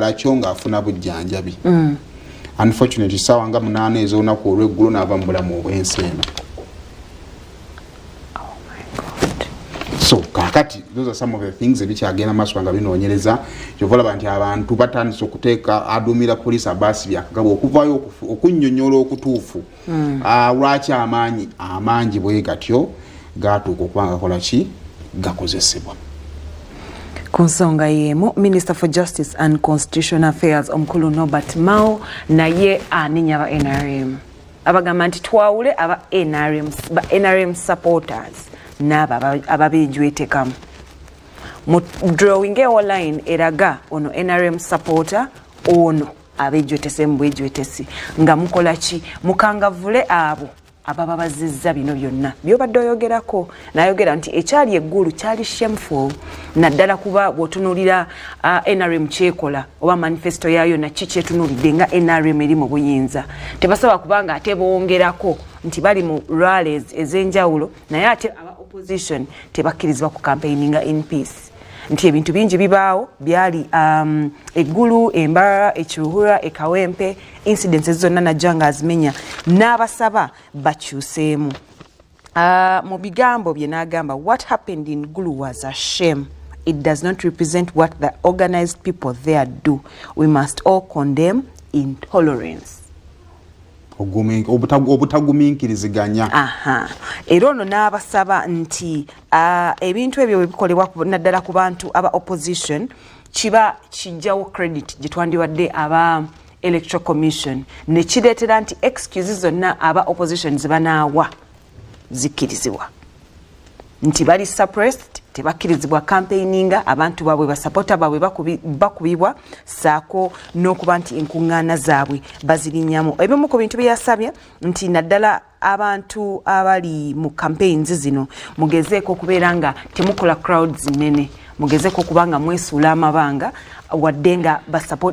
kyala kyo ng'afuna bujjanjabi. Unfortunately sawa nga 8 ez'olunaku olw'eggulu n'ava mu bulamu obw'ensi eno. So kakati those are some of the things ebikyagenda maaso nga binoonyereza kyovalaba nti abantu batandise okuteeka adumira poliisi abaasi byakagaba okuvaayo okunnyonnyola okutuufu lwaki amaanyi amangi bwe gatyo gatuuka okuba nga kola ki gakozesebwa. Ku nsonga y'emu, Minister for Justice and Constitutional Affairs omukulu Norbert Mao naye anenya aba NRM abagamba nti twawule aba NRM supporters n'aba ababijwetekamu mu drawing online eraga ono NRM supporter ono abejwetese mu bwejwetesi nga mukola ki mukangavule abo ababa bazizza bino byonna byobadde oyogerako nayogera nti ekyali eggulu kyali shameful naddala kuba bw'otunuulira NRM kyekola oba manifesto yaayo nakiki kyetunuulidde nga NRM eri mu buyinza tebasaba kubanga ate bongerako nti bali mu rallies ez'enjawulo naye ate aba opposition tebakkirizibwa ku campaigninga in peace nti ebintu bingi bibaawo byali eggulu embara ekiruhura ekawempe incidents zonna najja nga azimenya n'abasaba bakyuseemu mu bigambo bye n'agamba what happened in Gulu was a shame. It does not represent what the organized people there do. We must all condemn intolerance. Obutagumiikiriziganya. Era ono n'abasaba nti ebintu ebyo bwe bikolebwa naddala ku bantu aba opposition kiba kijjawo credit gye twandiwadde aba Electoral Commission ne kireetera nti excuses zonna aba opposition ze banaawa zikkirizibwa nti bali suppressed tebakkirizibwa campaigninga abantu baabwe basapota baabwe bakubibwa saako n'okuba nti enkuŋŋaana zaabwe bazirinnyamu. Ebimu ku bintu bye yasabye nti naddala abantu abali mu campaigns zino mugezeeko okubeera nga temukola crowds nnene mugezeeko okuba nga mwesuula amabanga wadde nga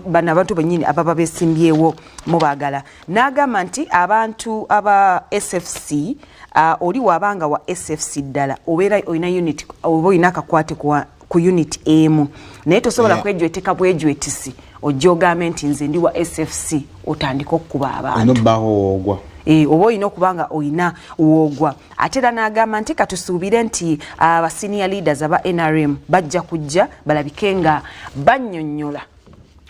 bano abantu bennyini ababa beesimbyewo mubaagala. N'agamba nti abantu aba SFC oli wabanga wa SFC ddala obeera olina unit oba olina akakwate ku unit emu naye tosobola kwejweteka bwejwetisi ojja ogambe nti nze ndi wa SFC otandika okukuba abantu oba olina okuba nga olina woogwa. Ate era n'agamba nti katusuubire nti aba senior leaders aba NRM bajja kujja balabike nga bannyonnyola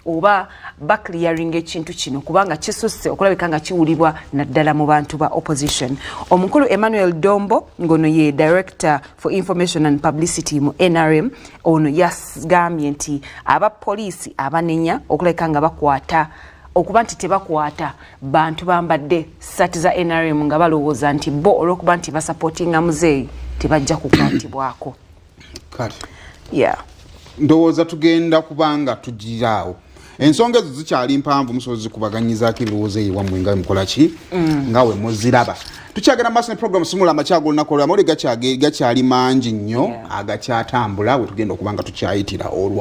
oba bakliyaringa ekintu kino kubanga kisusse okulabika nga kiwulibwa naddala mu bantu ba opposition. Omukulu Emmanuel Dombo ngono ye Director for Information and Publicity mu NRM ono yagambye nti aba poliisi abanenya okulabika nga bakwata okuba nti tebakwata bantu bambadde sati za NRM nga balowooza nti bo olw'okuba nti basupportinga muzeeyi tebajja kukwatibwako. Ndowooza tugenda kubanga tugiraawo. Ensonga ezo zikyali mpanvu musobozi kubaganyizaako ebirowoozo ewammwe nga mukola ki nga we muziraba. Tukyagenda maaso ne program simula amakyago olunaku olwamawulire gakyali mangi nnyo agakyatambula we tugenda okuba nga tukyayitira olwa